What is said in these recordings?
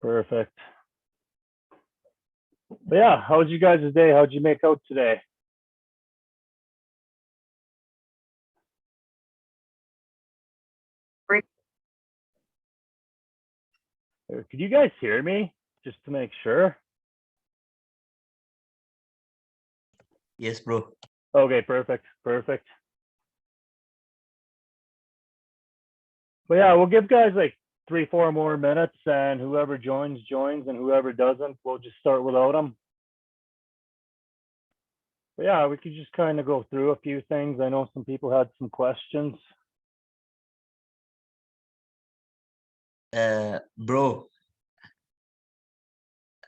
Perfect. But yeah, how was you guys' day? How'd you make out today? Great. Could you guys hear me? Just to make sure. Yes, bro. Okay, perfect. Perfect. But yeah, we'll give guys like 3-4 more minutes, and whoever joins, joins, and whoever doesn't, we'll just start without them. But yeah, we could just kind of go through a few things. I know some people had some questions. Bro,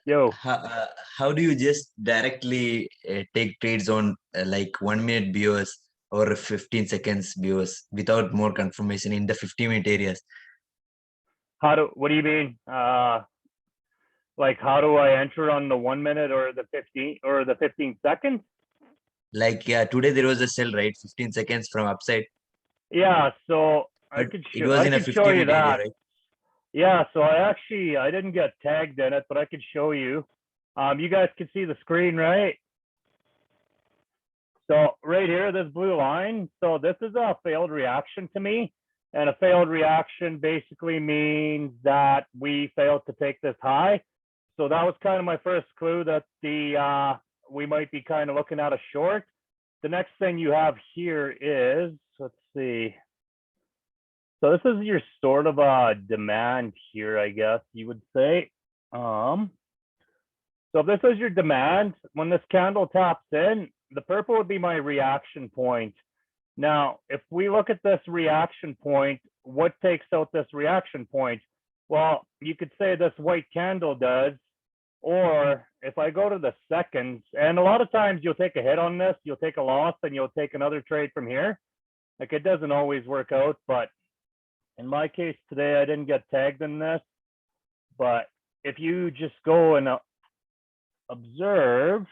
Yo, how do you just directly take trades on like 1 minute BOS or 15 seconds BOS without more confirmation in the 50-minute areas? what do you mean? Like how do I enter on the 1 minute or the 15 seconds? Like, yeah, today there was a sell, right? 15 seconds from upside. Yeah, so I But could it was in a show you 50-minute area, that. right? Yeah, so I didn't get tagged in it, but I could show you. You guys can see the screen, right? So right here, this blue line. So this is a failed reaction to me. And a failed reaction basically means that we failed to take this high. So that was kind of my first clue that we might be kind of looking at a short. The next thing you have here is, let's see. So this is your sort of a demand here, I guess you would say. So if this is your demand, when this candle taps in, the purple would be my reaction point. Now, if we look at this reaction point, what takes out this reaction point? Well, you could say this white candle does, or if I go to the seconds, and a lot of times you'll take a hit on this, you'll take a loss, and you'll take another trade from here. Like it doesn't always work out, but in my case today, I didn't get tagged in this. But if you just go and observe,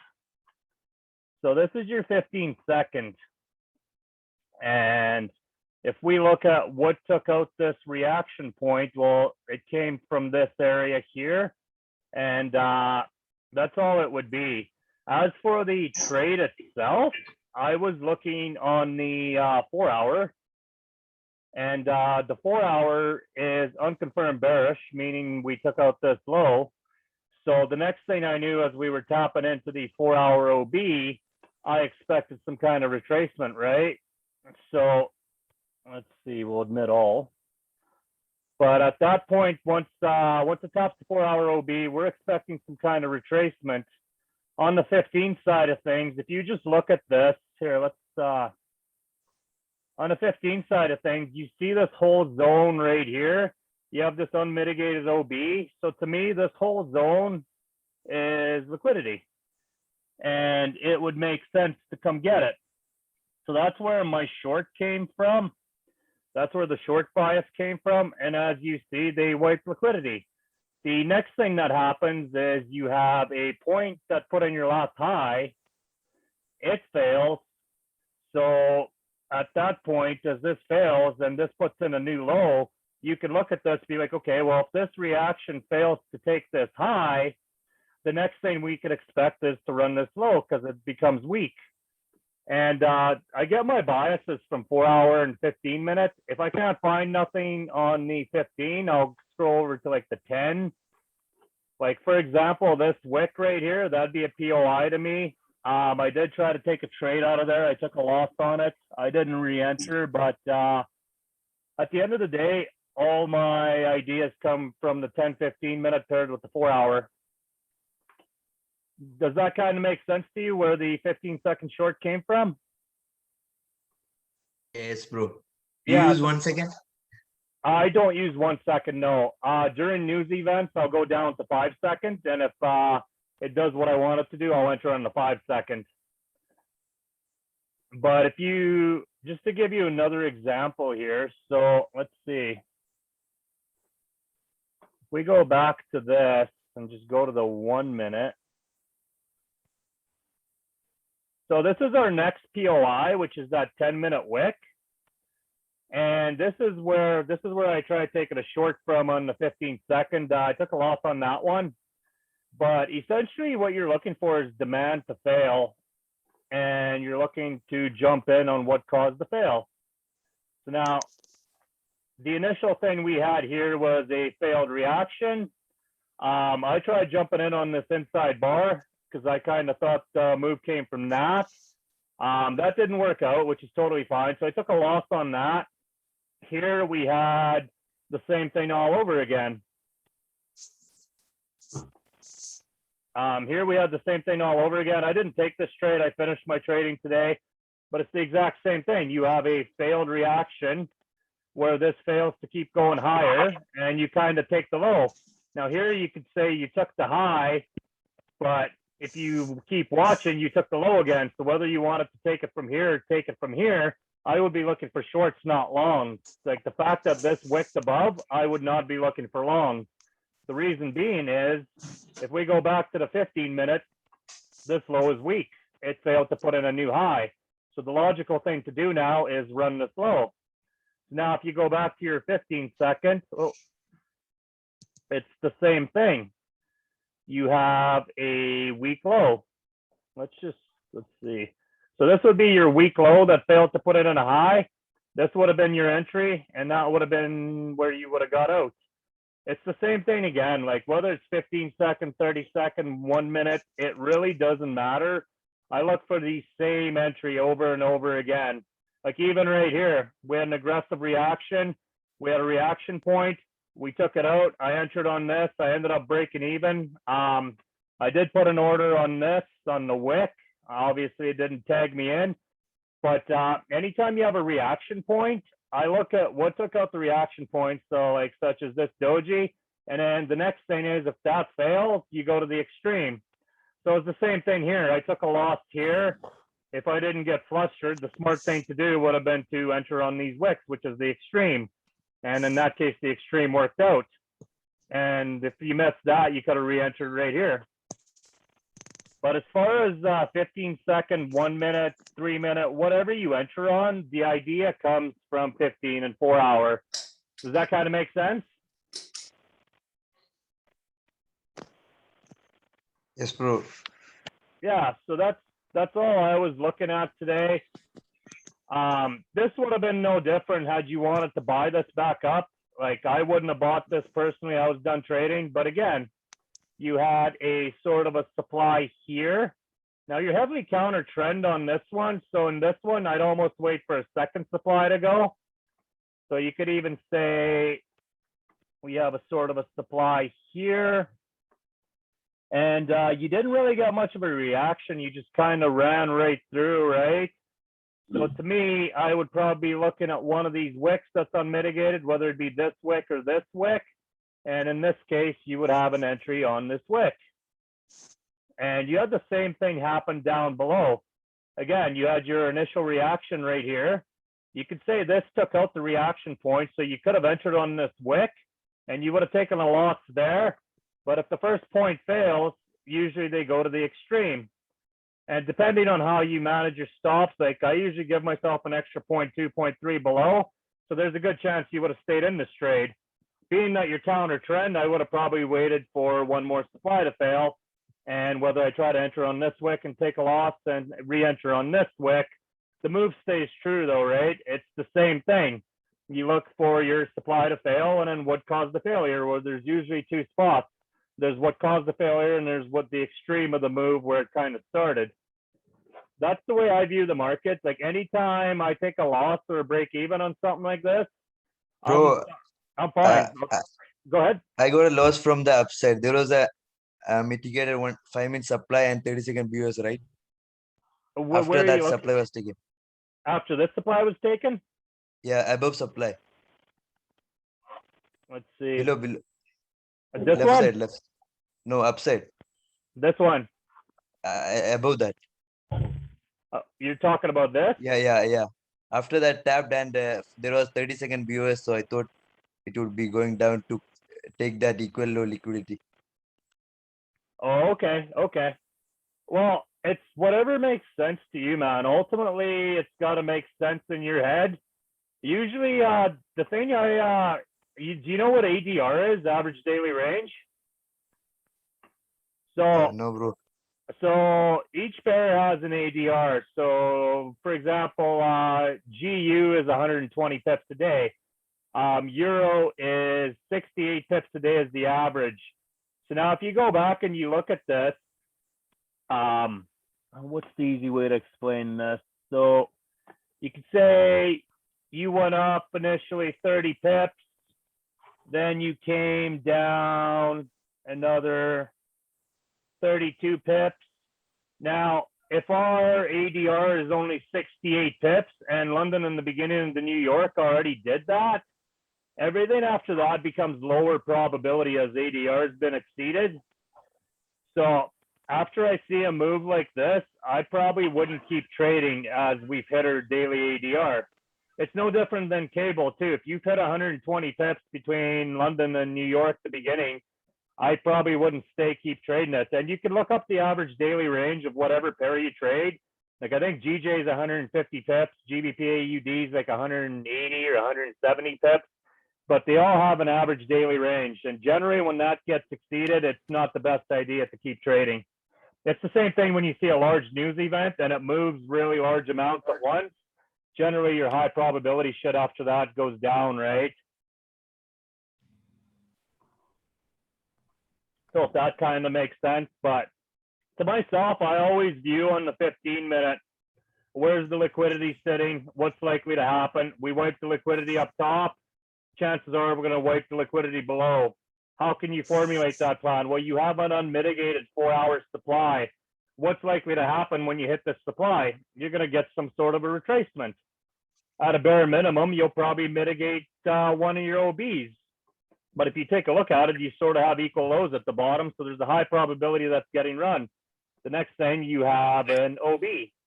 so this is your 15 seconds. And if we look at what took out this reaction point, well, it came from this area here. And that's all it would be. As for the trade itself, I was looking on the 4-hour. And the 4-hour is unconfirmed bearish, meaning we took out this low. So the next thing I knew as we were tapping into the 4-hour OB, I expected some kind of retracement, right? So let's see, we'll admit all. But at that point, once it taps the 4-hour OB, we're expecting some kind of retracement. On the 15 side of things, if you just look at this, here, let's, on the 15 side of things, you see this whole zone right here. You have this unmitigated OB. So to me, this whole zone is liquidity. And it would make sense to come get it. So that's where my short came from. That's where the short bias came from. And as you see, they wiped liquidity. The next thing that happens is you have a point that put in your last high. It fails. So at that point, as this fails and this puts in a new low, you can look at this and be like, okay, well, if this reaction fails to take this high, the next thing we could expect is to run this low because it becomes weak. And I get my biases from 4-hour and 15 minutes. If I can't find nothing on the 15, I'll scroll over to like the 10. Like for example, this wick right here, that'd be a POI to me. I did try to take a trade out of there. I took a loss on it. I didn't re-enter, but at the end of the day, all my ideas come from the 10-15 minute paired with the 4-hour. Does that kind of make sense to you where the 15-second short came from? Yes, bro. Yeah. Use 1 second? I don't use 1 second, no. During news events, I'll go down to 5 seconds. And if it does what I want it to do, I'll enter on the 5 seconds. But if you, just to give you another example here, so let's see. If we go back to this and just go to the 1 minute. So this is our next POI, which is that 10-minute wick. And this is where I try to take it a short from on the 15-second. I took a loss on that one, but essentially what you're looking for is demand to fail, and you're looking to jump in on what caused the fail. So now the initial thing we had here was a failed reaction. I tried jumping in on this inside bar because I kind of thought the move came from that. That didn't work out, which is totally fine. So I took a loss on that. Here we had the same thing all over again. Here we had the same thing all over again. I didn't take this trade. I finished my trading today, but it's the exact same thing. You have a failed reaction where this fails to keep going higher, and you kind of take the low. Now here you could say you took the high, but if you keep watching, you took the low again. So whether you wanted to take it from here or take it from here, I would be looking for shorts, not longs. Like the fact that this wicked above, I would not be looking for longs. The reason being is, if we go back to the 15-minute, this low is weak. It failed to put in a new high. So the logical thing to do now is run this low. Now, if you go back to your 15-second, it's the same thing. You have a weak low. Let's see. So this would be your weak low that failed to put it in a high. This would have been your entry, and that would have been where you would have got out. It's the same thing again, like whether it's 15-second, 30-second, 1 minute, it really doesn't matter. I look for the same entry over and over again. Like even right here, we had an aggressive reaction. We had a reaction point. We took it out. I entered on this. I ended up breaking even. I did put an order on this, on the wick. Obviously, it didn't tag me in. But anytime you have a reaction point, I look at what took out the reaction points, so like such as this doji, and then the next thing is if that fails, you go to the extreme. So it's the same thing here. I took a loss here. If I didn't get flustered, the smart thing to do would have been to enter on these wicks, which is the extreme. And in that case, the extreme worked out. And if you missed that, you could have re-entered right here. But as far as 15-second, 1 minute, 3 minute, whatever you enter on, the idea comes from 15 and 4 hour. Does that kind of make sense? Yes, bro. Yeah, so that's all I was looking at today. This would have been no different had you wanted to buy this back up. Like I wouldn't have bought this personally. I was done trading. But again, you had a sort of a supply here. Now you're heavily counter trend on this one. So in this one, I'd almost wait for a second supply to go. So you could even say we have a sort of a supply here. And you didn't really get much of a reaction. You just kind of ran right through, right? So to me, I would probably be looking at one of these wicks that's unmitigated, whether it be this wick or this wick. And in this case, you would have an entry on this wick. And you had the same thing happen down below. Again, you had your initial reaction right here. You could say this took out the reaction point. So you could have entered on this wick and you would have taken a loss there. But if the first point fails, usually they go to the extreme. And depending on how you manage your stops, like I usually give myself an extra 0.2, 0.3 below. So there's a good chance you would have stayed in this trade. Being that you're counter trend, I would have probably waited for one more supply to fail. And whether I try to enter on this wick and take a loss and re-enter on this wick, the move stays true though, right? It's the same thing. You look for your supply to fail and then what caused the failure. Well, there's usually two spots. There's what caused the failure and there's what the extreme of the move where it kind of started. That's the way I view the market. Like anytime I take a loss or a break even on something like this, Bro, I'm fine. Go ahead. I got a loss from the upside. There was a mitigated 5-minute supply and 30-second BOS, right? After that supply was taken. After this supply was taken? Yeah, above supply. Let's see. Below. This left one? side, left. No, upside. This one? Above that. You're talking about this? Yeah. After that tapped and there was 30-second BOS, so I thought it would be going down to take that equal low liquidity. Oh, okay. Well, it's whatever makes sense to you, man. Ultimately, it's got to make sense in your head. Usually, the thing do you know what ADR is, average daily range? So, No, bro. so each pair has an ADR. So, for example, GU is 120 pips a day. Euro is 68 pips a day is the average. So now if you go back and you look at this, what's the easy way to explain this? So you could say you went up initially 30 pips, then you came down another 32 pips. Now, if our ADR is only 68 pips and London in the beginning of New York already did that, everything after that becomes lower probability as ADR has been exceeded. So after I see a move like this, I probably wouldn't keep trading as we've hit our daily ADR. It's no different than cable too. If you've hit 120 pips between London and New York at the beginning, I probably wouldn't keep trading it. And you can look up the average daily range of whatever pair you trade. Like I think GJ is 150 pips, GBP AUD is like 180 or 170 pips, but they all have an average daily range. And generally when that gets exceeded, it's not the best idea to keep trading. It's the same thing when you see a large news event and it moves really large amounts at once. Generally your high probability shit after that goes down, right? So if that kind of makes sense, but to myself, I always view on the 15-minute, where's the liquidity sitting? What's likely to happen? We wipe the liquidity up top. Chances are we're going to wipe the liquidity below. How can you formulate that plan? Well, you have an unmitigated 4-hour supply. What's likely to happen when you hit this supply? You're going to get some sort of a retracement. At a bare minimum, you'll probably mitigate one of your OBs. But if you take a look at it, you sort of have equal lows at the bottom. So there's a high probability that's getting run. The next thing you have an OB.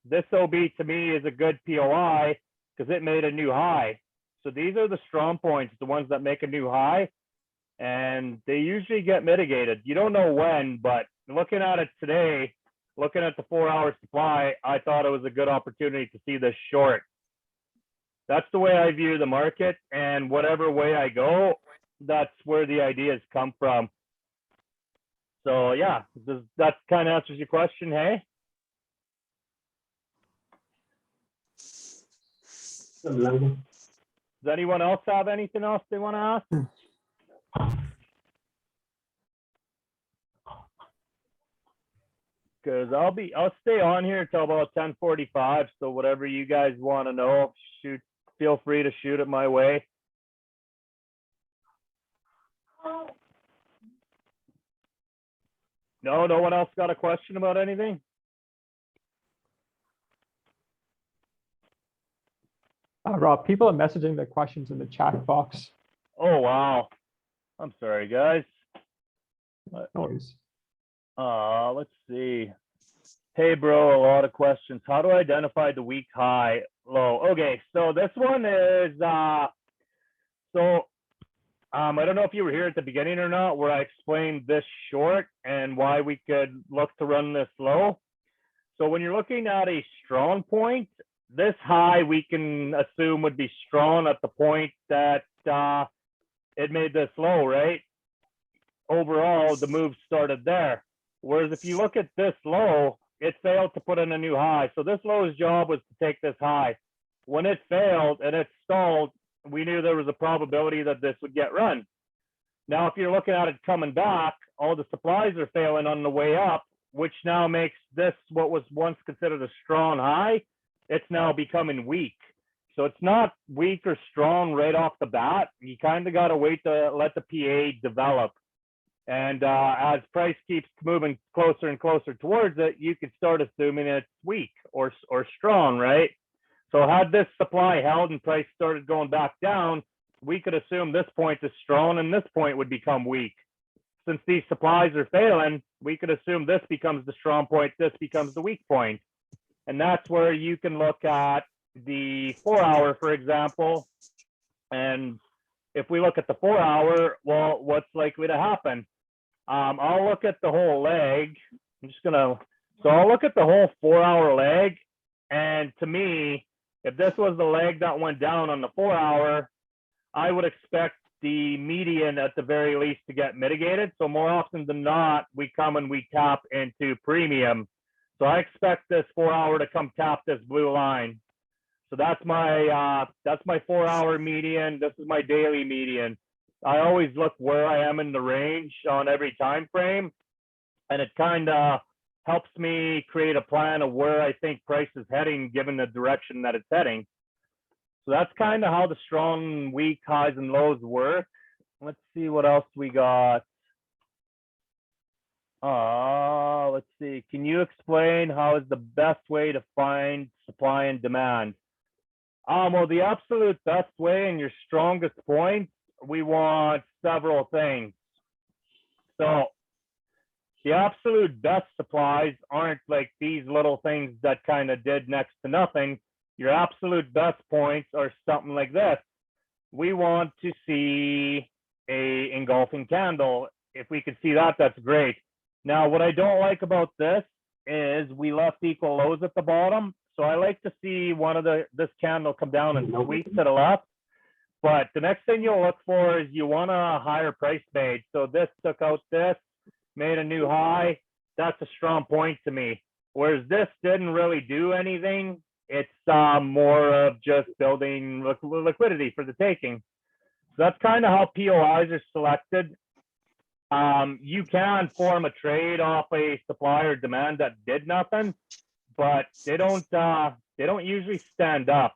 This OB to me is a good POI because it made a new high. So these are the strong points, the ones that make a new high. And they usually get mitigated. You don't know when, but looking at it today, looking at the 4-hour supply, I thought it was a good opportunity to see this short. That's the way I view the market. And whatever way I go, that's where the ideas come from. So yeah, that kind of answers your question, hey? Does anyone else have anything else they want to ask? Because I'll stay on here until about 10:45. So whatever you guys want to know, feel free to shoot it my way. No one else got a question about anything? Rob, people are messaging their questions in the chat box. Oh, wow. I'm sorry, guys. No worries. Let's see. Hey, bro, a lot of questions. How do I identify the weak high low? Okay, so this one is, I don't know if you were here at the beginning or not, where I explained this short and why we could look to run this low. So when you're looking at a strong point, this high we can assume would be strong at the point that it made this low, right? Overall, the move started there. Whereas if you look at this low, it failed to put in a new high. So this low's job was to take this high. When it failed and it stalled, we knew there was a probability that this would get run. Now, if you're looking at it coming back, all the supplies are failing on the way up, which now makes this what was once considered a strong high. It's now becoming weak. So it's not weak or strong right off the bat. You kind of got to wait to let the PA develop. And as price keeps moving closer and closer towards it, you could start assuming it's weak or strong, right? So had this supply held and price started going back down, we could assume this point is strong and this point would become weak. Since these supplies are failing, we could assume this becomes the strong point, this becomes the weak point. And that's where you can look at the 4-hour, for example. And if we look at the 4-hour, well, what's likely to happen? I'll look at the whole leg. So I'll look at the whole 4-hour leg. And to me, If this was the leg that went down on the 4 hour, I would expect the median at the very least to get mitigated. So more often than not, we come and we tap into premium. So I expect this 4 hour to come tap this blue line. So that's my 4 hour median. This is my daily median. I always look where I am in the range on every time frame, and it kind of helps me create a plan of where I think price is heading given the direction that it's heading. So that's kind of how the strong, weak highs and lows work. Let's see what else we got. Let's see. Can you explain how is the best way to find supply and demand? Well, the absolute best way and your strongest point, we want several things. So the absolute best supplies aren't like these little things that kind of did next to nothing. Your absolute best points are something like this. We want to see a engulfing candle. If we could see that, that's great. Now, what I don't like about this is we left equal lows at the bottom. So I like to see this candle come down and sweep to the left. But the next thing you'll look for is you want a higher price made. So this took out this, made a new high. That's a strong point to me. Whereas this didn't really do anything. It's more of just building liquidity for the taking. So that's kind of how POIs are selected. You can form a trade off a supply or demand that did nothing, but they don't usually stand up.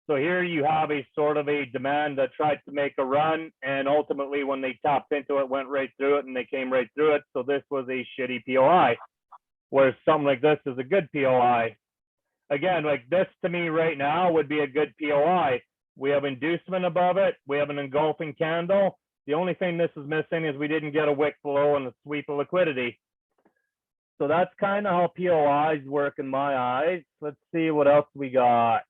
So here you have a sort of a demand that tried to make a run, and ultimately when they tapped into it, went right through it, and they came right through it. So this was a shitty POI, whereas something like this is a good POI. Again, like this to me right now would be a good POI. We have inducement above it. We have an engulfing candle. The only thing this is missing is we didn't get a wick below and a sweep of liquidity. So that's kind of how POIs work in my eyes. Let's see what else we got.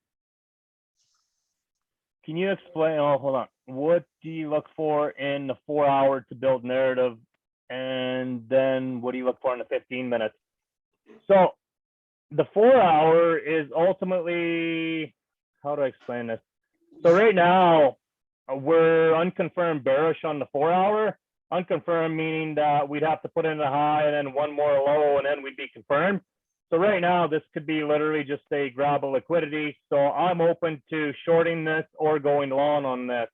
Can you explain, oh, hold on. What do you look for in the 4 hour to build narrative? And then what do you look for in the 15 minutes? So the 4 hour is ultimately, how do I explain this? So right now, we're unconfirmed bearish on the 4 hour. Unconfirmed meaning that we'd have to put in a high and then one more low and then we'd be confirmed. So right now, this could be literally just a grab of liquidity. So I'm open to shorting this or going long on this.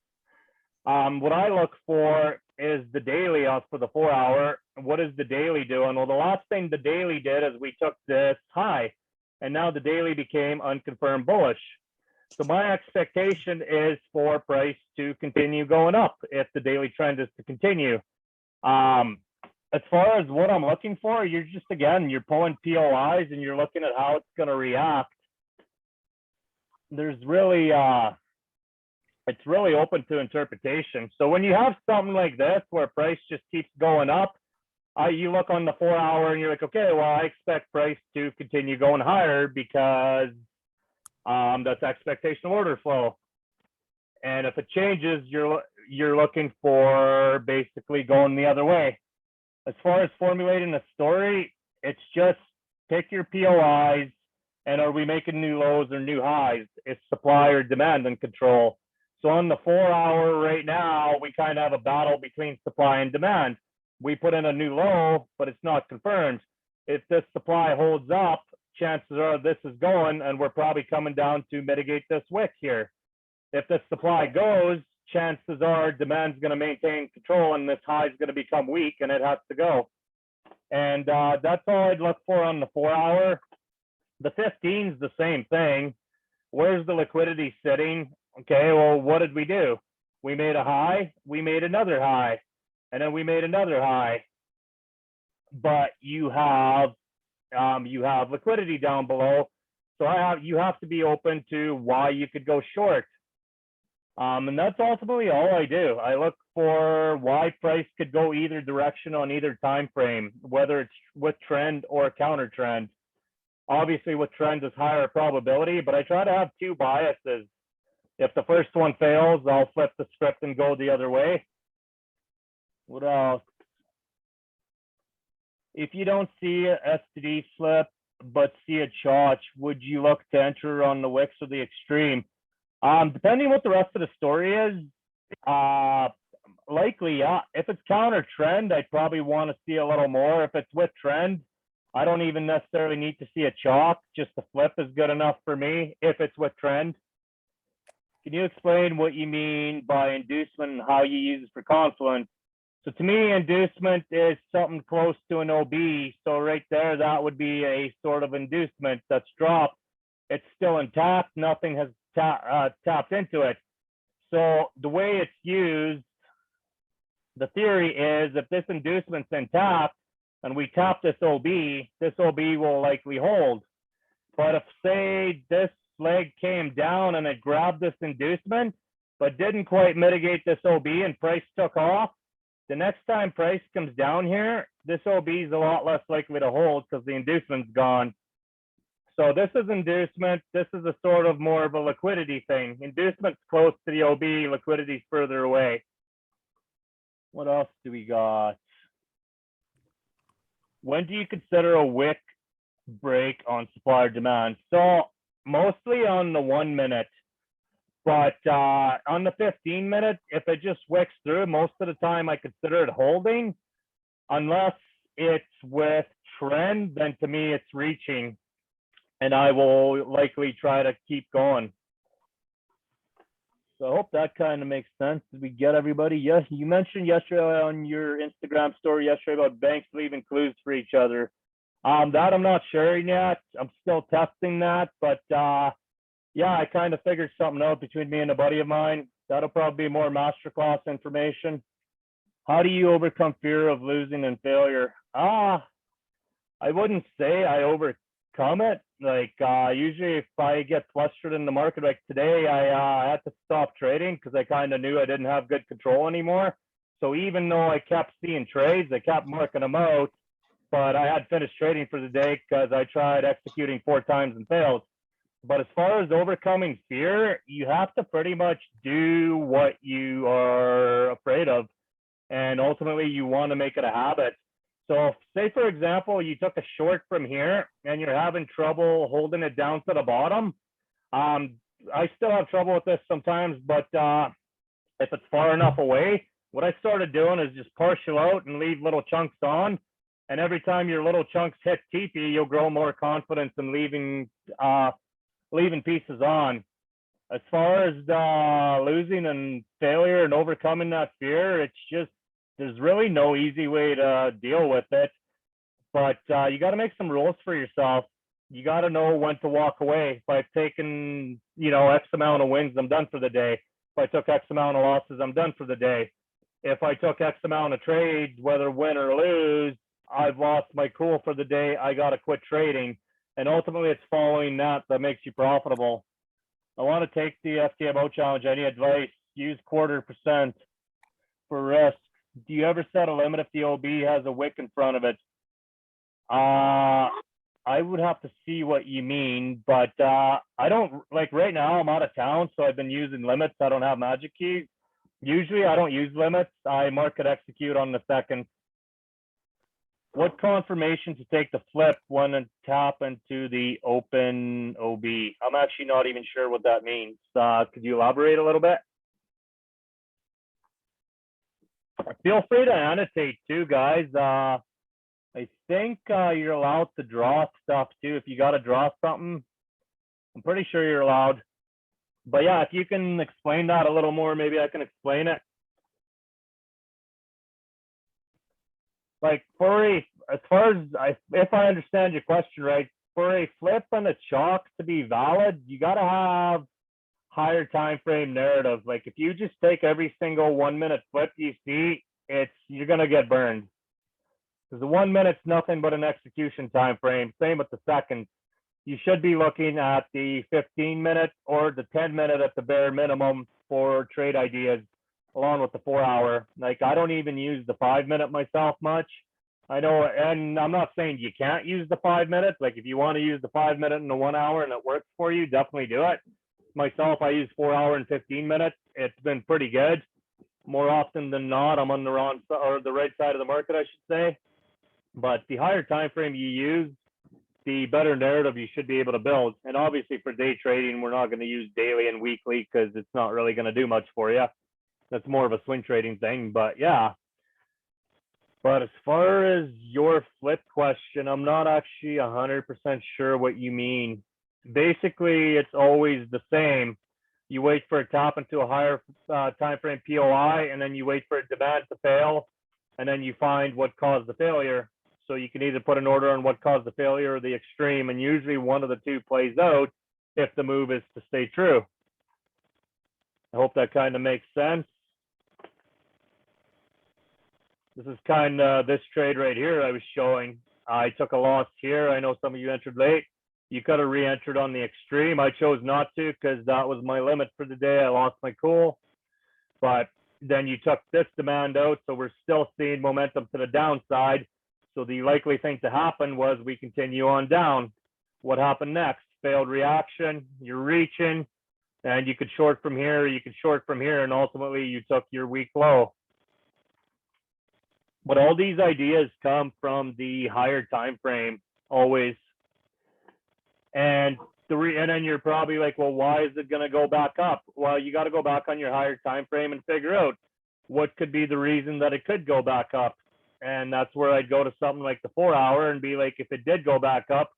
What I look for is the daily for the 4 hour. What is the daily doing? Well, the last thing the daily did is we took this high, and now the daily became unconfirmed bullish. So my expectation is for price to continue going up if the daily trend is to continue. As far as what I'm looking for, you're just, again, you're pulling POIs and you're looking at how it's going to react. There's really, it's really open to interpretation. So when you have something like this where price just keeps going up, you look on the 4 hour and you're like, okay, well, I expect price to continue going higher because that's expectation of order flow. And if it changes, you're looking for basically going the other way. As far as formulating a story, it's just pick your POIs and are we making new lows or new highs? It's supply or demand and control. So on the 4 hour right now, we kind of have a battle between supply and demand. We put in a new low, but it's not confirmed. If this supply holds up, chances are this is going and we're probably coming down to mitigate this wick here. If this supply goes, chances are demand's going to maintain control and this high is going to become weak and it has to go. And that's all I'd look for on the 4 hour. The 15 is the same thing. Where's the liquidity sitting? Okay, well, what did we do? We made a high, we made another high, and then we made another high. But you have liquidity down below. So you have to be open to why you could go short. And that's ultimately all I do. I look for why price could go either direction on either time frame, whether it's with trend or counter trend. Obviously, with trend is higher probability, but I try to have two biases. If the first one fails, I'll flip the script and go the other way. What else? If you don't see a STD slip, but see a charge, would you look to enter on the Wicks or the extreme? Depending what the rest of the story is, likely, yeah. If it's counter trend, I'd probably want to see a little more. If it's with trend, I don't even necessarily need to see a chalk. Just the flip is good enough for me if it's with trend. Can you explain what you mean by inducement and how you use it for Confluence? So to me, inducement is something close to an OB. So right there, that would be a sort of inducement that's dropped. It's still intact. Nothing has tapped into it. So the way it's used, the theory is if this inducement's intact and we tap this OB will likely hold. But if, say, this leg came down and it grabbed this inducement, but didn't quite mitigate this OB and price took off, the next time price comes down here, this OB is a lot less likely to hold because the inducement's gone. So this is inducement. This is a sort of more of a liquidity thing. Inducement's close to the OB, liquidity's further away. What else do we got? When do you consider a wick break on supplier demand? So mostly on the 1 minute, but on the 15 minute, if it just wicks through, most of the time I consider it holding. Unless it's with trend, then to me it's reaching, and I will likely try to keep going. So I hope that kind of makes sense. Did we get everybody? Yes, you mentioned yesterday on your Instagram story yesterday about banks leaving clues for each other. That I'm not sharing yet. I'm still testing that, but yeah, I kind of figured something out between me and a buddy of mine. That'll probably be more masterclass information. How do you overcome fear of losing and failure? I wouldn't say I overcome it. Like usually if I get flustered in the market, like today, I had to stop trading because I kind of knew I didn't have good control anymore. So even though I kept seeing trades, I kept marking them out, but I had finished trading for the day because I tried executing 4 times and failed. But as far as overcoming fear, you have to pretty much do what you are afraid of. And ultimately, you want to make it a habit. So if, say, for example, you took a short from here and you're having trouble holding it down to the bottom. I still have trouble with this sometimes, but if it's far enough away, what I started doing is just partial out and leave little chunks on. And every time your little chunks hit TP, you'll grow more confidence in leaving pieces on. As far as losing and failure and overcoming that fear, it's just, there's really no easy way to deal with it. But you got to make some rules for yourself. You got to know when to walk away. If I've taken, X amount of wins, I'm done for the day. If I took X amount of losses, I'm done for the day. If I took X amount of trades, whether win or lose, I've lost my cool for the day. I got to quit trading. And ultimately, it's following that makes you profitable. I want to take the FTMO challenge. Any advice? Use 0.25% for risk. Do you ever set a limit if the OB has a wick in front of it? I would have to see what you mean, but I don't, like right now I'm out of town, so I've been using limits. I don't have magic keys. Usually I don't use limits. I market execute on the second. What confirmation to take the flip when and tap into the open OB? I'm actually not even sure what that means. Could you elaborate a little bit? Feel free to annotate too, guys. I think you're allowed to draw stuff too. If you got to draw something, I'm pretty sure you're allowed. But yeah, if you can explain that a little more, maybe I can explain it. Like as far as if I understand your question right, for a flip and a chalk to be valid, you got to have higher time frame narrative. Like if you just take every single 1 minute flip you see, you're gonna get burned. Because the 1 minute's nothing but an execution time frame. Same with the seconds. You should be looking at the 15 minute or the 10 minute at the bare minimum for trade ideas, along with the 4 hour. Like I don't even use the 5 minute myself much. I know, and I'm not saying you can't use the 5 minutes. Like if you want to use the 5 minute and the 1 hour and it works for you, definitely do it. Myself, I use 4 hour and 15 minutes. It's been pretty good. More often than not, I'm on the wrong or the right side of the market, I should say. But the higher time frame you use, the better narrative you should be able to build. And obviously for day trading, we're not going to use daily and weekly because it's not really going to do much for you. That's more of a swing trading thing, but yeah. But as far as your flip question, I'm not actually 100% sure what you mean. Basically, it's always the same. You wait for it to happen to a higher time frame POI, and then you wait for a demand to fail, and then you find what caused the failure. So you can either put an order on what caused the failure or the extreme, and usually one of the two plays out if the move is to stay true. I hope that kind of makes sense. This is kind of this trade right here I was showing. I took a loss here. I know some of you entered late. You could have re-entered on the extreme. I chose not to because that was my limit for the day. I lost my cool. But then you took this demand out, so we're still seeing momentum to the downside. So the likely thing to happen was we continue on down. What happened next? Failed reaction. You're reaching, and you could short from here. You could short from here, and ultimately you took your weak low. But all these ideas come from the higher time frame always. And then you're probably like, well, why is it going to go back up? Well, you got to go back on your higher time frame and figure out what could be the reason that it could go back up. And that's where I'd go to something like the 4 hour and be like, if it did go back up,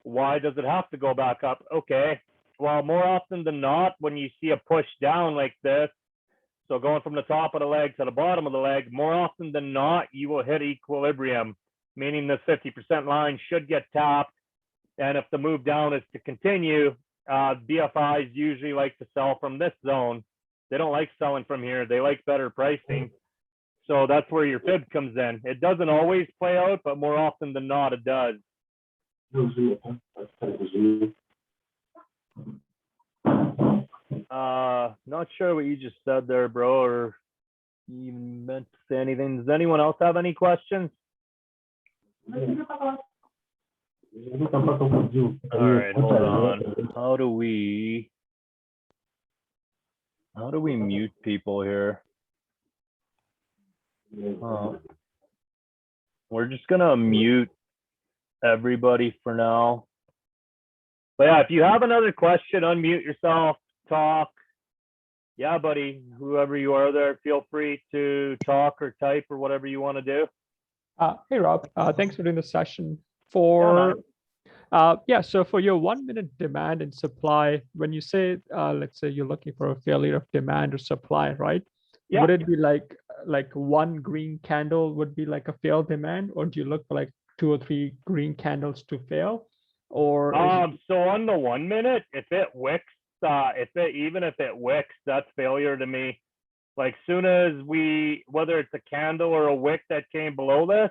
why does it have to go back up? Okay, well, more often than not, when you see a push down like this, so going from the top of the leg to the bottom of the leg, more often than not, you will hit equilibrium, meaning this 50% line should get tapped. And if the move down is to continue, BFIs usually like to sell from this zone. They don't like selling from here. They like better pricing. So that's where your fib comes in. It doesn't always play out, but more often than not, it does. Not sure what you just said there, bro, or you even meant to say anything. Does anyone else have any questions? All right, hold on. How do we mute people here? We're just gonna mute everybody for now. But yeah, if you have another question, unmute yourself, talk. Yeah, buddy, whoever you are there, feel free to talk or type or whatever you want to do. Hey, Rob, thanks for doing the session. So for your 1 minute demand and supply, when you say, let's say you're looking for a failure of demand or supply, right? Yeah. Would it be like one green candle would be like a failed demand, or do you look for like 2 or 3 green candles to fail? Or so on the 1 minute, if it wicks, even if it wicks, that's failure to me. Like soon as whether it's a candle or a wick that came below this,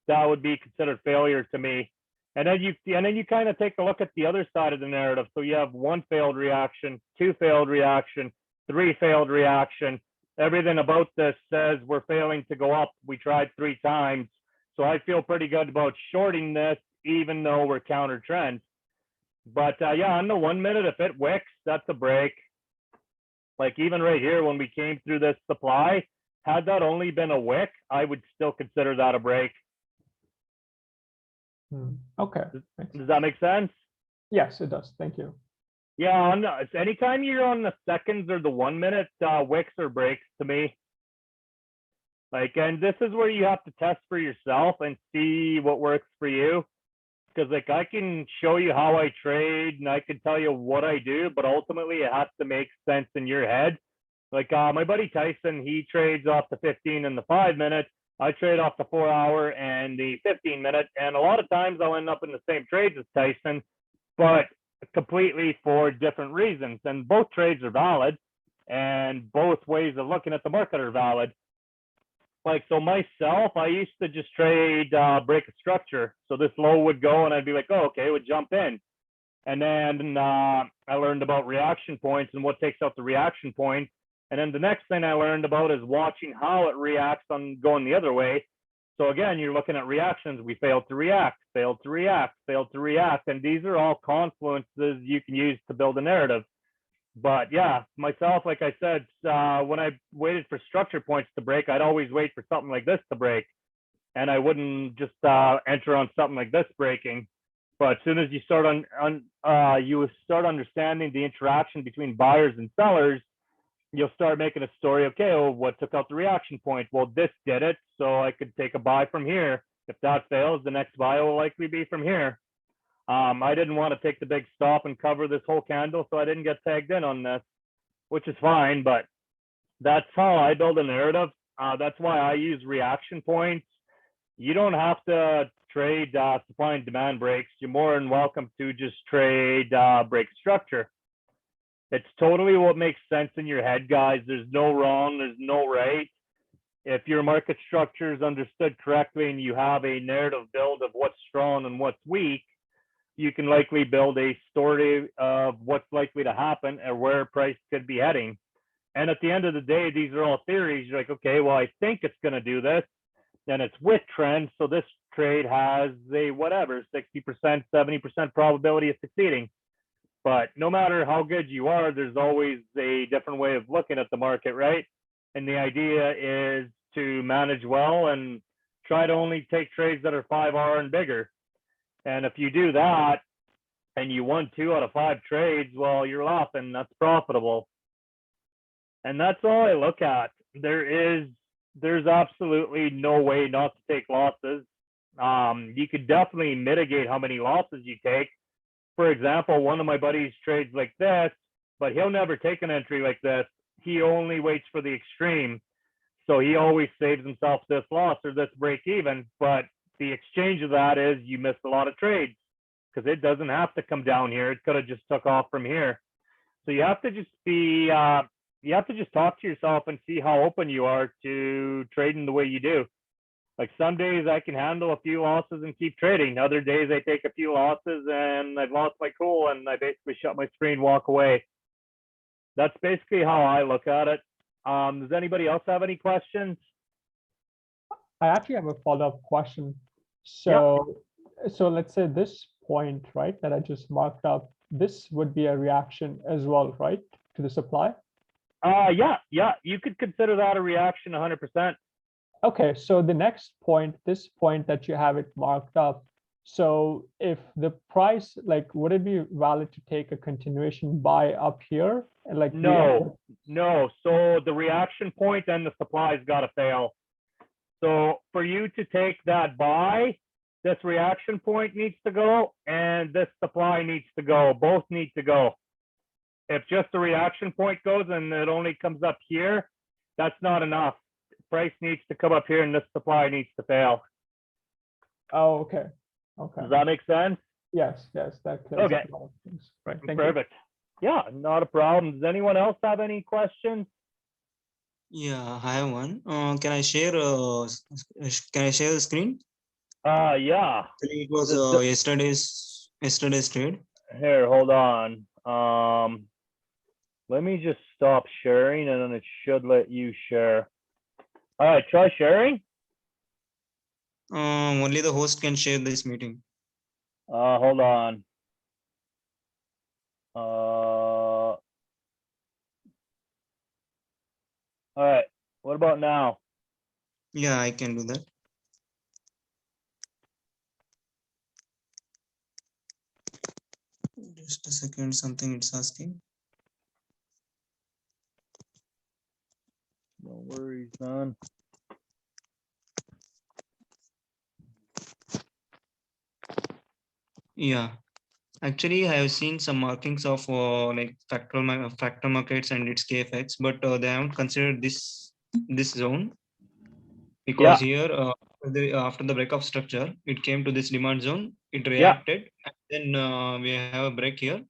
that would be considered failure to me. And then you kind of take a look at the other side of the narrative. So you have 1 failed reaction, 2 failed reaction, 3 failed reaction. Everything about this says we're failing to go up. We tried 3 times. So I feel pretty good about shorting this, even though we're counter trend. But yeah, on the 1 minute, if it wicks, that's a break. Like even right here, when we came through this supply, had that only been a wick, I would still consider that a break. Okay. Does that make sense? Yes, it does. Thank you. Yeah, anytime you're on the seconds or the 1 minute, wicks or breaks to me. Like, and this is where you have to test for yourself and see what works for you. Because like I can show you how I trade and I can tell you what I do, but ultimately it has to make sense in your head. Like my buddy Tyson, he trades off the 15 and the 5 minute. I trade off the 4 hour and the 15 minute. And a lot of times I'll end up in the same trades as Tyson, but completely for different reasons. And both trades are valid and both ways of looking at the market are valid. Like, so myself, I used to just trade break a structure. So this low would go and I'd be like, oh, okay, it would jump in. And then I learned about reaction points and what takes out the reaction point. And then the next thing I learned about is watching how it reacts on going the other way. So again, you're looking at reactions. We failed to react, failed to react, failed to react. And these are all confluences you can use to build a narrative. But yeah, myself, like I said, when I waited for structure points to break, I'd always wait for something like this to break. And I wouldn't just enter on something like this breaking. But as soon as you start you start understanding the interaction between buyers and sellers, you'll start making a story. Okay, well, what took out the reaction point? Well, this did it, so I could take a buy from here. If that fails, the next buy will likely be from here. I didn't want to take the big stop and cover this whole candle, so I didn't get tagged in on this, which is fine, but that's how I build a narrative. That's why I use reaction points. You don't have to trade supply and demand breaks. You're more than welcome to just trade break structure. It's totally what makes sense in your head, guys. There's no wrong, there's no right. If your market structure is understood correctly and you have a narrative build of what's strong and what's weak, you can likely build a story of what's likely to happen and where price could be heading. And at the end of the day, these are all theories. You're like, okay, well, I think it's going to do this. And it's with trend. So this trade has a whatever, 60%, 70% probability of succeeding. But no matter how good you are, there's always a different way of looking at the market, right? And the idea is to manage well and try to only take trades that are 5R and bigger. And if you do that and you won 2 out of 5 trades, well, you're laughing. That's profitable. And that's all I look at. There's absolutely no way not to take losses. You could definitely mitigate how many losses you take. For example, one of my buddies trades like this, but he'll never take an entry like this. He only waits for the extreme. So he always saves himself this loss or this break even. But the exchange of that is you missed a lot of trades because it doesn't have to come down here. It could have just took off from here. So you have to just be, you have to just talk to yourself and see how open you are to trading the way you do. Like some days I can handle a few losses and keep trading. Other days I take a few losses and I've lost my cool and I basically shut my screen, walk away. That's basically how I look at it. Does anybody else have any questions? I actually have a follow-up question. So let's say this point, right, that I just marked up, this would be a reaction as well, right, to the supply? Yeah, you could consider that a reaction 100%. Okay, so the next point, this point that you have it marked up, so if the price, like, would it be valid to take a continuation buy up here? And like no. So the reaction point and the supply's got to fail. So for you to take that buy, this reaction point needs to go and this supply needs to go. Both need to go. If just the reaction point goes and it only comes up here, that's not enough. Price needs to come up here and this supply needs to fail. Oh, okay. Okay. Does that make sense? Yes, that clears Okay. up a lot of things. Right. Thank Perfect. Yeah, not a problem. Does anyone else have any questions? Yeah, I have one. Can I share? Can I share the screen? Yeah. Actually, it was yesterday's trade. Here, hold on. Let me just stop sharing and then it should let you share. All right, try sharing. Only the host can share this meeting. Hold on. All right, what about now? Yeah, I can do that. Just a second, something it's asking. No worries, man. Yeah, actually, I have seen some markings of like factor markets and its KFX, but they haven't considered this zone because here after the break of structure, it came to this demand zone. It reacted, and then we have a break here.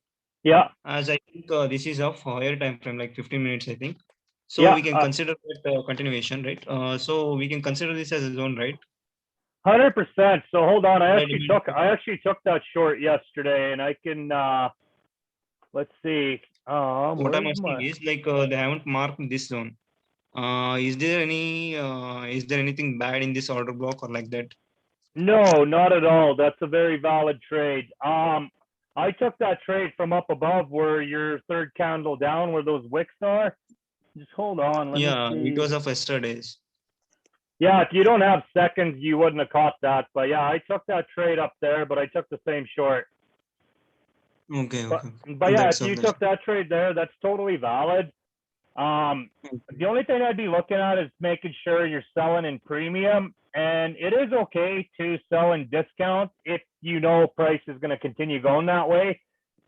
Yeah. As I think this is of higher time frame, like 15 minutes, I think. So we can consider that continuation, right? So we can consider this as a zone, right? 100%. So hold on, I actually took that short yesterday, and I can let's see. What I'm asking is like they haven't marked this zone. Is there anything bad in this order block or like that? No, not at all. That's a very valid trade. I took that trade from up above where your third candle down, where those wicks are. Just hold on. Yeah, it was of yesterday's. Yeah, if you don't have seconds, you wouldn't have caught that. But yeah, I took that trade up there, but I took the same short. Okay, But, okay. but yeah, That's if all. you took that trade there, that's totally valid. The only thing I'd be looking at is making sure you're selling in premium, and it is okay to sell in discount if you know price is going to continue going that way.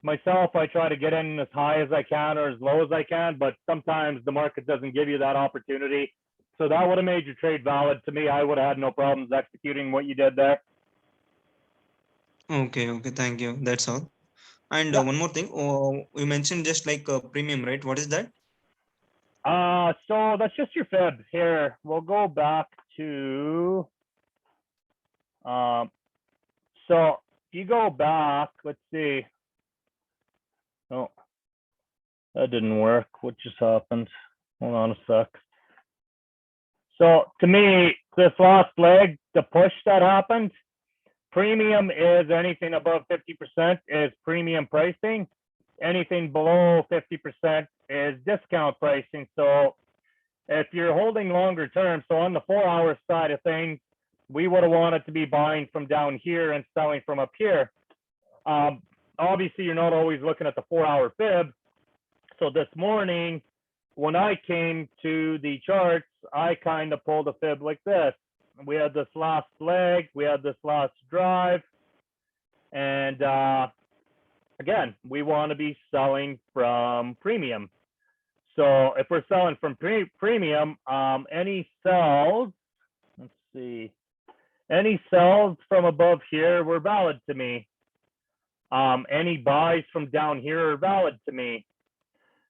Myself, I try to get in as high as I can or as low as I can, but sometimes the market doesn't give you that opportunity. So that would have made your trade valid to me. I would have had no problems executing what you did there. Okay, okay. Thank you. That's all. And Yeah. one more thing. You mentioned just like premium, right? What is that? So that's just your fib. Here, we'll go back to, so if you go back, let's see. Oh, that didn't work. What just happened? Hold on a sec. So to me, this last leg, the push that happened, premium is anything above 50% is premium pricing. Anything below 50% is discount pricing. So if you're holding longer term, so on the 4-hour side of things, we would have wanted to be buying from down here and selling from up here. Obviously, you're not always looking at the 4-hour fib. So this morning, when I came to the charts, I kind of pulled a fib like this. We had this last leg, we had this last drive, and again, we want to be selling from premium. So if we're selling from premium, any sells, let's see, any sells from above here were valid to me. Any buys from down here are valid to me.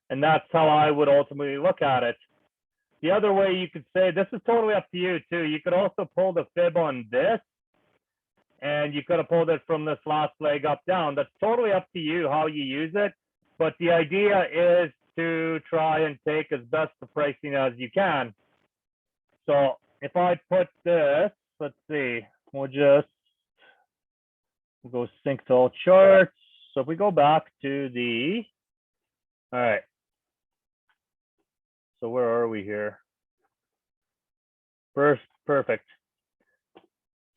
And that's how I would ultimately look at it. The other way you could say, this is totally up to you too. You could also pull the fib on this, and you could have pulled it from this last leg up down. That's totally up to you how you use it. But the idea is to try and take as best the pricing as you can. So if I put this, let's see, we'll go sync to all charts. So if we go back to the, all right. So where are we here? First, perfect.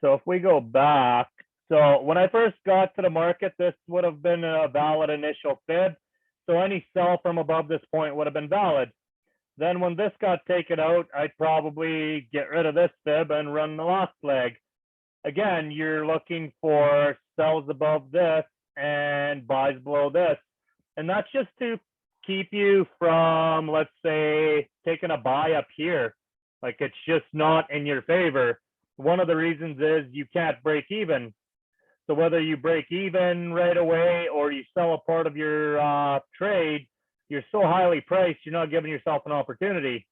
So if we go back, so when I first got to the market, this would have been a valid initial fib. So any sell from above this point would have been valid. Then when this got taken out, I'd probably get rid of this fib and run the last leg. Again, you're looking for sells above this and buys below this. And that's just to keep you from, let's say, taking a buy up here. Like it's just not in your favor. One of the reasons is you can't break even. So whether you break even right away or you sell a part of your trade, you're so highly priced, you're not giving yourself an opportunity.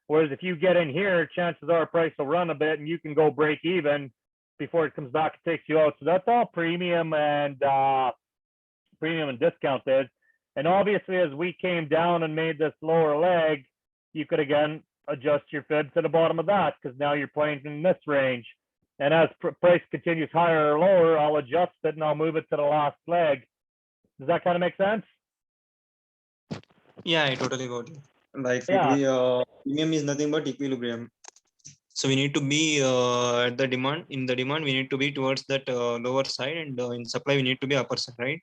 Whereas if you get in here, chances are price will run a bit and you can go break even before it comes back and takes you out. So that's all premium and discount is. And obviously, as we came down and made this lower leg, you could again adjust your fib to the bottom of that because now you're playing in this range. And as price continues higher or lower, I'll adjust it and I'll move it to the last leg. Does that kind of make sense? Yeah, I totally got it. Like Yeah. premium is nothing but equilibrium. So we need to be at the demand. In the demand, we need to be towards that lower side, and in supply, we need to be upper side, right?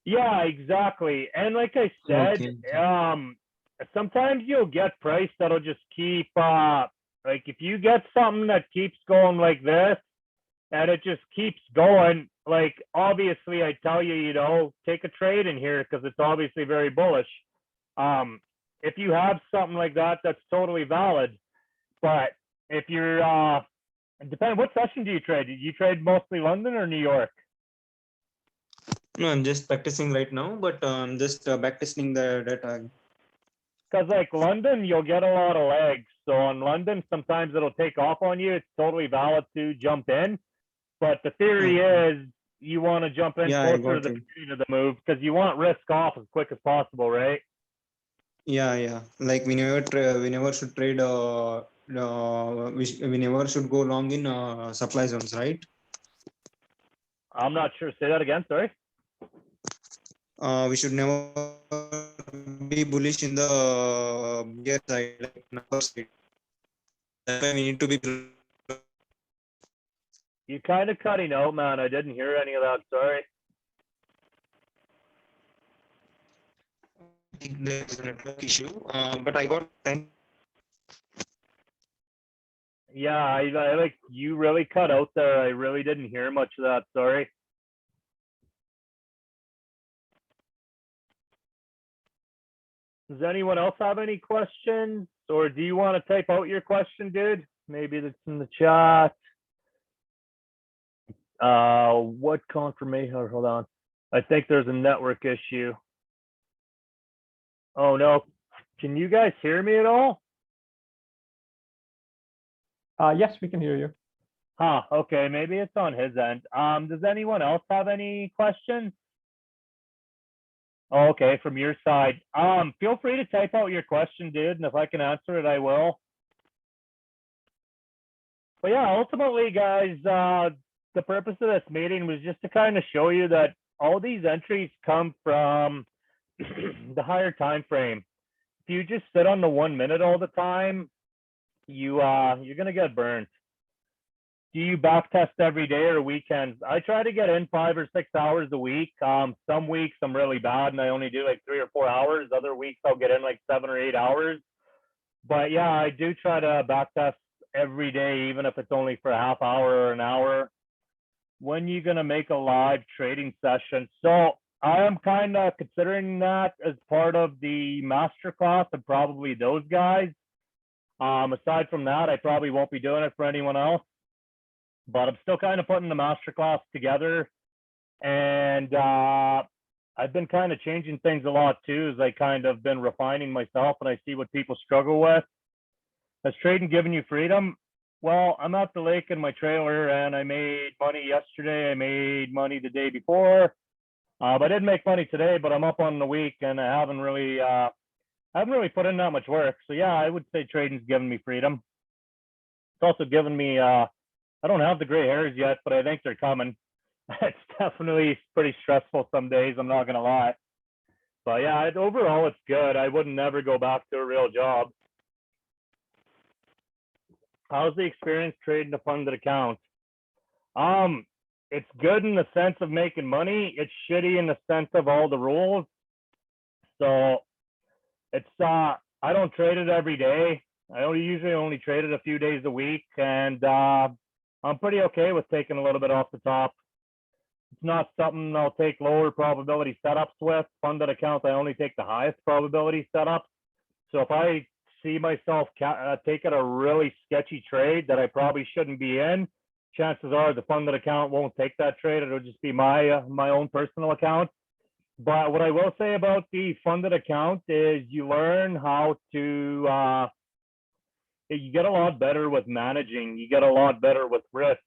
Yeah, exactly. And like I said, Okay. Sometimes you'll get price that'll just keep like if you get something that keeps going like this and it just keeps going, like obviously I tell you, you know, take a trade in here because it's obviously very bullish. If you have something like that, that's totally valid. But if you're depending, what session do you trade? Do you trade mostly London or New York? No, I'm just practicing right now, but I'm just backtesting the data. Because like London, you'll get a lot of legs. So on London, sometimes it'll take off on you. It's totally valid to jump in. But the theory is you want to jump in closer to the beginning of the move because you want risk off as quick as possible, right? Yeah. Like we never should trade. We never should go long in supply zones, right? I'm not sure. Say that again. Sorry. We should never be bullish in the bear side, like number side. That's why we need to be You kind of cutting out, man. I didn't hear any of that. Sorry. I think there's a network issue, but I got 10. Yeah, I like you really cut out there. I really didn't hear much of that. Sorry. Does anyone else have any questions, or do you want to type out your question, dude? Maybe that's in the chat. What confirmation? Hold on. I think there's a network issue. Oh no. Can you guys hear me at all? Yes, we can hear you. Huh, okay, maybe it's on his end. Does anyone else have any questions? Oh, okay, from your side. Feel free to type out your question, dude, and if I can answer it, I will. But yeah, ultimately, guys, the purpose of this meeting was just to kind of show you that all these entries come from the higher time frame. If you just sit on the 1 minute all the time, you're gonna get burned. Do you back test every day or weekends? I try to get in 5 or 6 hours a week. Some weeks I'm really bad and I only do like 3 or 4 hours. Other weeks I'll get in like 7 or 8 hours. But yeah, I do try to back test every day, even if it's only for a half hour or an hour. When you gonna make a live trading session? So I am kind of considering that as part of the masterclass and probably those guys. Aside from that, I probably won't be doing it for anyone else. But I'm still kind of putting the masterclass together, and I've been kind of changing things a lot too, as I kind of been refining myself, and I see what people struggle with. Has trading given you freedom? Well, I'm at the lake in my trailer, and I made money yesterday. I made money the day before. But I didn't make money today, but I'm up on the week, and I haven't really put in that much work. So yeah, I would say trading's given me freedom. It's also given me I don't have the gray hairs yet, but I think they're coming. It's definitely pretty stressful some days, I'm not gonna lie. But yeah, overall it's good. I wouldn't never go back to a real job. How's the experience trading a funded account? It's good in the sense of making money. It's shitty in the sense of all the rules. So it's I don't trade it every day. I usually only trade it a few days a week, and I'm pretty okay with taking a little bit off the top. It's not something I'll take lower probability setups with. Funded accounts, I only take the highest probability setups. So if I see myself taking a really sketchy trade that I probably shouldn't be in, chances are the funded account won't take that trade. It'll just be my own personal account. But what I will say about the funded account is you learn how to you get a lot better with managing. You get a lot better with risk.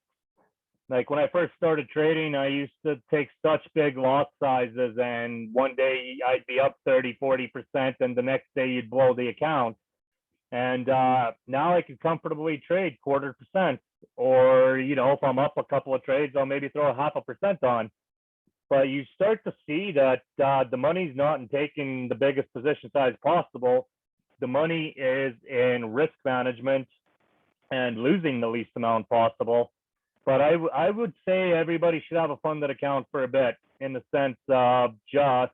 Like when I first started trading, I used to take such big lot sizes, and one day I'd be up 30-40%, and the next day you'd blow the account. And now I can comfortably trade 1/4%, or if I'm up a couple of trades, I'll maybe throw 0.5% on. But you start to see that the money's not in taking the biggest position size possible. The money is in risk management and losing the least amount possible. But I would say everybody should have a funded account for a bit, in the sense of just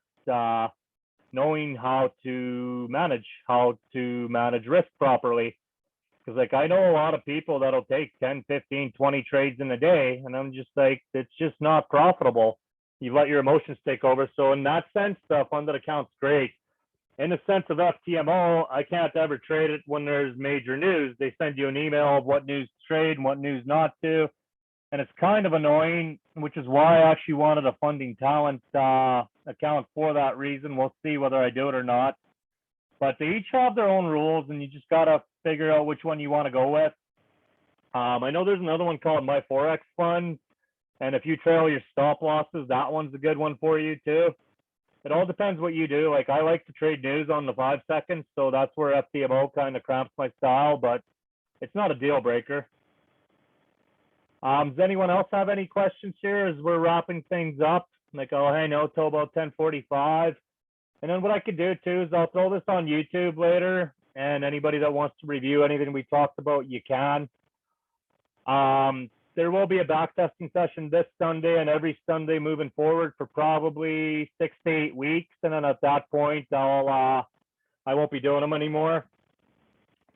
knowing how to manage risk properly. Because like I know a lot of people that'll take 10, 15, 20 trades in a day, and I'm just like, it's just not profitable. You let your emotions take over. So in that sense, the funded account's great. In the sense of FTMO, I can't ever trade it when there's major news. They send you an email of what news to trade and what news not to. And it's kind of annoying, which is why I actually wanted a funding talent account for that reason. We'll see whether I do it or not. But they each have their own rules, and you just got to figure out which one you want to go with. I know there's another one called My Forex Fund. And if you trail your stop losses, that one's a good one for you too. It all depends what you do. Like I like to trade news on the 5 seconds, so that's where FTMO kind of cramps my style, but it's not a deal breaker. Does anyone else have any questions here as we're wrapping things up? Like, oh, hey, no, till about 10:45. And then what I could do too is I'll throw this on YouTube later, and anybody that wants to review anything we talked about, you can. there will be a back testing session this Sunday and every Sunday moving forward for probably 6 to 8 weeks. And then at that point, I won't be doing them anymore.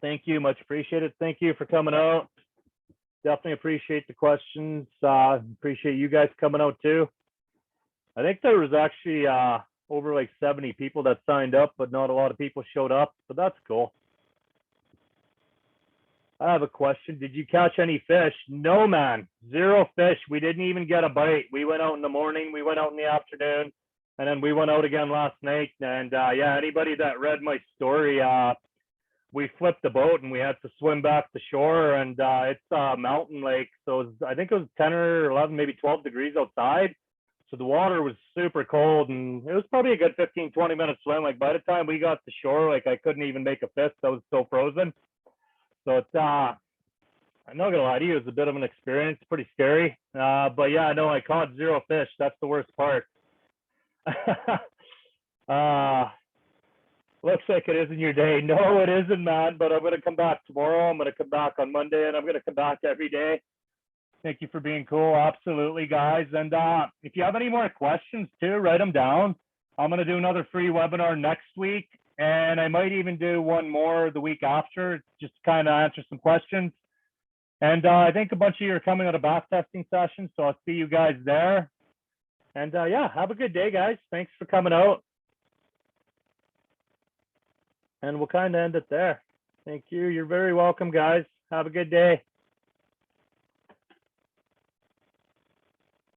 Thank you, much appreciated. Thank you for coming out. Definitely appreciate the questions. Appreciate you guys coming out too. I think there was actually over like 70 people that signed up, but not a lot of people showed up, so that's cool. I have a question. Did you catch any fish? No, man, 0 fish. We didn't even get a bite. We went out in the morning, we went out in the afternoon, and then we went out again last night. And yeah, anybody that read my story, we flipped the boat and we had to swim back to shore, and it's a mountain lake. So I think it was 10 or 11, maybe 12 degrees outside. So the water was super cold, and it was probably a good 15, 20 minute swim. Like by the time we got to shore, like I couldn't even make a fist. I was so frozen. So it's, I'm not gonna lie to you, it was a bit of an experience, pretty scary. But yeah, I know I caught 0 fish. That's the worst part. Looks like it isn't your day. No, it isn't, man. But I'm going to come back tomorrow. I'm going to come back on Monday, and I'm going to come back every day. Thank you for being cool. Absolutely, guys. And if you have any more questions too, write them down. I'm going to do another free webinar next week, and I might even do one more the week after, just to kind of answer some questions. And I think a bunch of you are coming at a back testing session, so I'll see you guys there. And yeah, have a good day, guys. Thanks for coming out. And we'll kind of end it there. Thank you. You're very welcome, guys. Have a good day.